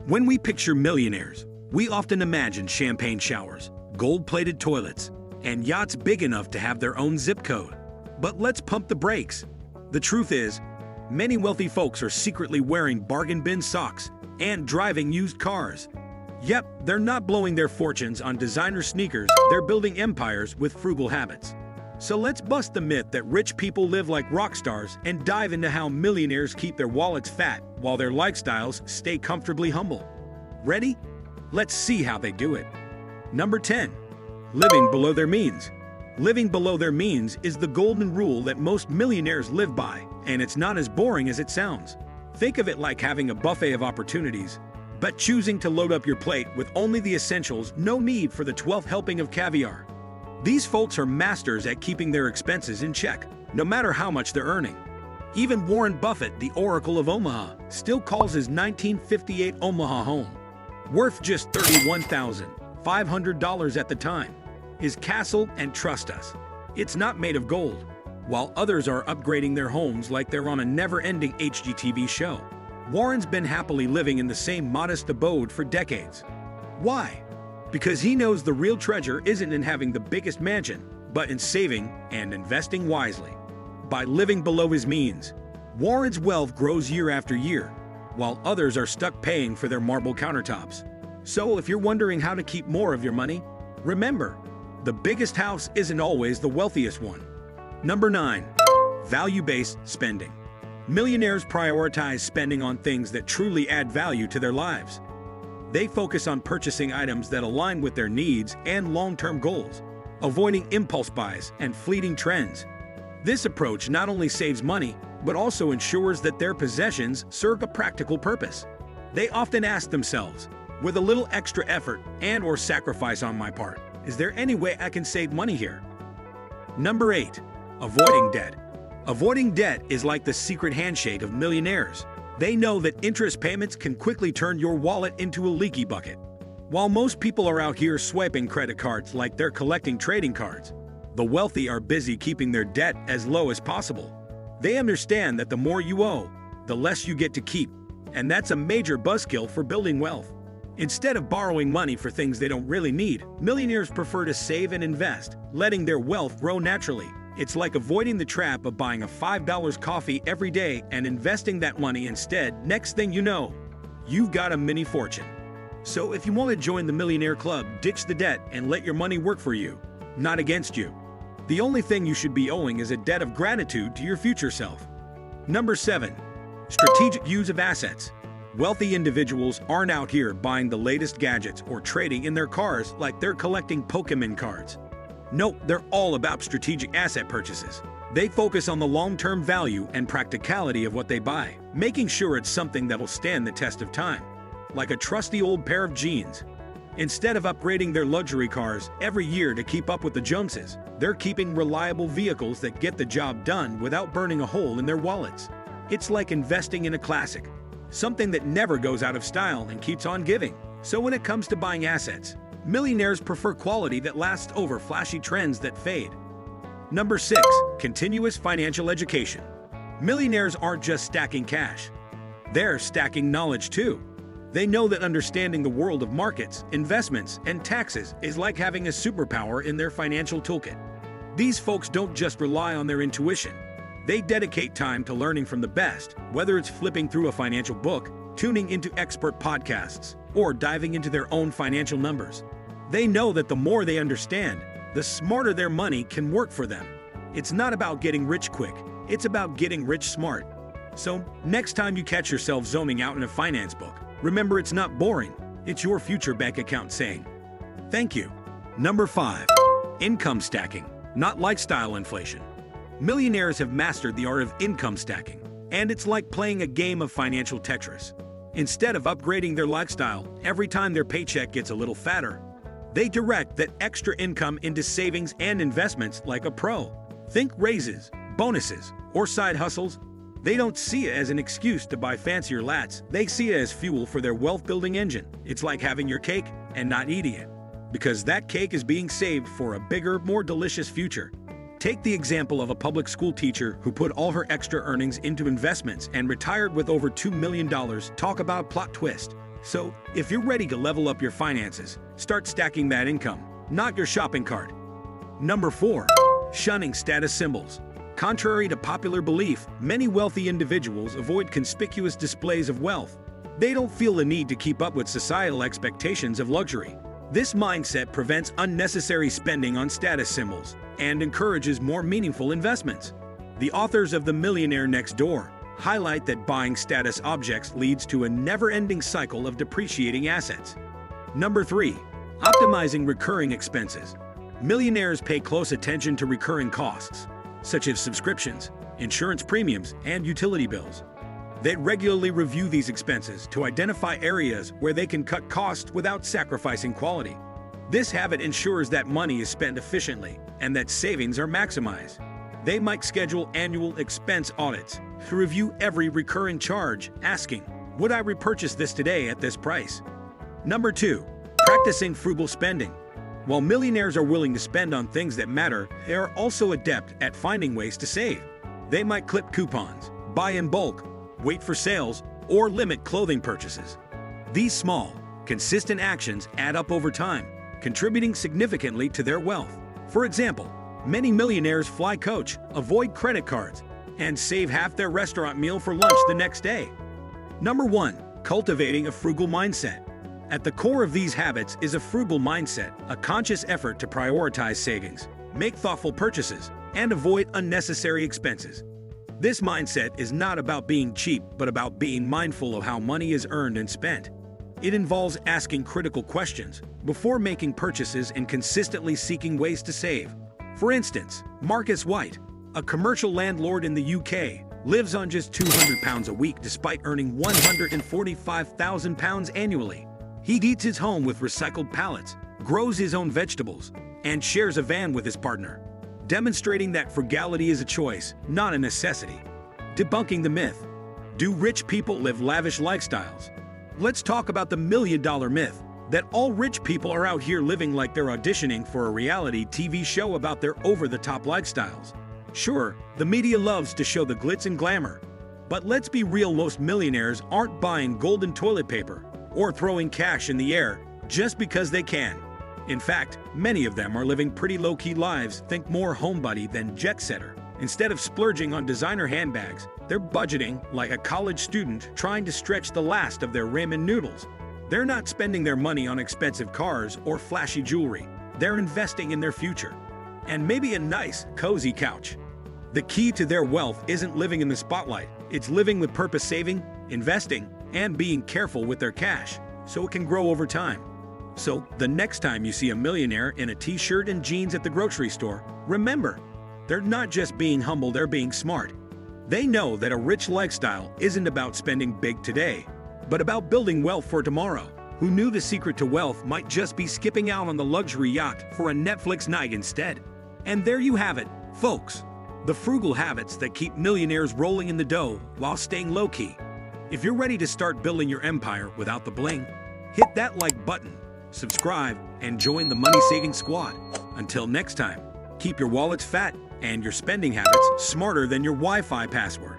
When we picture millionaires, we often imagine champagne showers, gold-plated toilets, and yachts big enough to have their own zip code. But let's pump the brakes. The truth is, many wealthy folks are secretly wearing bargain bin socks and driving used cars. Yep, they're not blowing their fortunes on designer sneakers, they're building empires with frugal habits. So let's bust the myth that rich people live like rock stars and dive into how millionaires keep their wallets fat while their lifestyles stay comfortably humble. Ready? Let's see how they do it. Number 10. Living below their means. Living below their means is the golden rule that most millionaires live by, and it's not as boring as it sounds. Think of it like having a buffet of opportunities, but choosing to load up your plate with only the essentials, no need for the 12th helping of caviar. These folks are masters at keeping their expenses in check, no matter how much they're earning. Even Warren Buffett, the Oracle of Omaha, still calls his 1958 Omaha home, worth just $31,500 at the time, his castle, and trust us, it's not made of gold. While others are upgrading their homes like they're on a never-ending HGTV show, Warren's been happily living in the same modest abode for decades. Why? Because he knows the real treasure isn't in having the biggest mansion, but in saving and investing wisely. By living below his means, Warren's wealth grows year after year, while others are stuck paying for their marble countertops. So if you're wondering how to keep more of your money, remember, the biggest house isn't always the wealthiest one. Number 9. Value-based spending. Millionaires prioritize spending on things that truly add value to their lives. They focus on purchasing items that align with their needs and long-term goals, avoiding impulse buys and fleeting trends. This approach not only saves money, but also ensures that their possessions serve a practical purpose. They often ask themselves, with a little extra effort and/or sacrifice on my part, is there any way I can save money here? Number 8. Avoiding debt. Avoiding debt is like the secret handshake of millionaires. They know that interest payments can quickly turn your wallet into a leaky bucket. While most people are out here swiping credit cards like they're collecting trading cards, the wealthy are busy keeping their debt as low as possible. They understand that the more you owe, the less you get to keep, and that's a major buzzkill for building wealth. Instead of borrowing money for things they don't really need, millionaires prefer to save and invest, letting their wealth grow naturally. It's like avoiding the trap of buying a $5 coffee every day and investing that money instead. Next thing you know, you've got a mini fortune. So if you want to join the Millionaire Club, ditch the debt and let your money work for you, not against you. The only thing you should be owing is a debt of gratitude to your future self. Number 7. Strategic use of assets. Wealthy individuals aren't out here buying the latest gadgets or trading in their cars like they're collecting Pokemon cards. No, they're all about strategic asset purchases. They focus on the long-term value and practicality of what they buy, making sure it's something that'll stand the test of time, like a trusty old pair of jeans. Instead of upgrading their luxury cars every year to keep up with the Joneses, they're keeping reliable vehicles that get the job done without burning a hole in their wallets. It's like investing in a classic, something that never goes out of style and keeps on giving. So when it comes to buying assets, millionaires prefer quality that lasts over flashy trends that fade. Number 6. Continuous financial education. Millionaires aren't just stacking cash. They're stacking knowledge too. They know that understanding the world of markets, investments, and taxes is like having a superpower in their financial toolkit. These folks don't just rely on their intuition. They dedicate time to learning from the best, whether it's flipping through a financial book, tuning into expert podcasts, or diving into their own financial numbers. They know that the more they understand, the smarter their money can work for them. It's not about getting rich quick, it's about getting rich smart. So, next time you catch yourself zoning out in a finance book, remember it's not boring, it's your future bank account saying, thank you. Number 5. Income stacking, not lifestyle inflation. Millionaires have mastered the art of income stacking, and it's like playing a game of financial Tetris. Instead of upgrading their lifestyle every time their paycheck gets a little fatter, they direct that extra income into savings and investments like a pro. Think raises, bonuses, or side hustles. They don't see it as an excuse to buy fancier lats. They see it as fuel for their wealth-building engine. It's like having your cake and not eating it, because that cake is being saved for a bigger, more delicious future. Take the example of a public school teacher who put all her extra earnings into investments and retired with over $2 million. Talk about plot twist. So, if you're ready to level up your finances, start stacking that income, not your shopping cart. Number 4. Shunning status symbols. Contrary to popular belief, many wealthy individuals avoid conspicuous displays of wealth. They don't feel the need to keep up with societal expectations of luxury. This mindset prevents unnecessary spending on status symbols and encourages more meaningful investments. The authors of The Millionaire Next Door highlight that buying status objects leads to a never-ending cycle of depreciating assets. Number 3. Optimizing recurring expenses. Millionaires pay close attention to recurring costs, such as subscriptions, insurance premiums, and utility bills. They regularly review these expenses to identify areas where they can cut costs without sacrificing quality. This habit ensures that money is spent efficiently and that savings are maximized. They might schedule annual expense audits to review every recurring charge, asking, "Would I repurchase this today at this price?" Number 2. Practicing frugal spending. While millionaires are willing to spend on things that matter, they are also adept at finding ways to save. They might clip coupons, buy in bulk, wait for sales, or limit clothing purchases. These small, consistent actions add up over time, contributing significantly to their wealth. For example, many millionaires fly coach, avoid credit cards, and save half their restaurant meal for lunch the next day. Number 1. Cultivating a frugal mindset. At the core of these habits is a frugal mindset, a conscious effort to prioritize savings, make thoughtful purchases, and avoid unnecessary expenses. This mindset is not about being cheap, but about being mindful of how money is earned and spent. It involves asking critical questions before making purchases and consistently seeking ways to save. For instance, Marcus White, a commercial landlord in the UK, lives on just £200 a week despite earning £145,000 annually. He heats his home with recycled pallets, grows his own vegetables, and shares a van with his partner, demonstrating that frugality is a choice, not a necessity. Debunking the myth. Do rich people live lavish lifestyles? Let's talk about the million-dollar myth that all rich people are out here living like they're auditioning for a reality TV show about their over-the-top lifestyles. Sure, the media loves to show the glitz and glamour, but let's be real, most millionaires aren't buying golden toilet paper or throwing cash in the air just because they can. In fact, many of them are living pretty low-key lives, think more homebody than jet-setter. Instead of splurging on designer handbags, they're budgeting like a college student trying to stretch the last of their ramen noodles. They're not spending their money on expensive cars or flashy jewelry. They're investing in their future. And maybe a nice, cozy couch. The key to their wealth isn't living in the spotlight. It's living with purpose, saving, investing, and being careful with their cash so it can grow over time. So, the next time you see a millionaire in a t-shirt and jeans at the grocery store, remember, they're not just being humble, they're being smart. They know that a rich lifestyle isn't about spending big today, but about building wealth for tomorrow. Who knew the secret to wealth might just be skipping out on the luxury yacht for a Netflix night instead? And there you have it, folks. The frugal habits that keep millionaires rolling in the dough while staying low-key. If you're ready to start building your empire without the bling, hit that like button, subscribe, and join the Money Saving Squad. Until next time, keep your wallets fat and your spending habits smarter than your Wi-Fi password.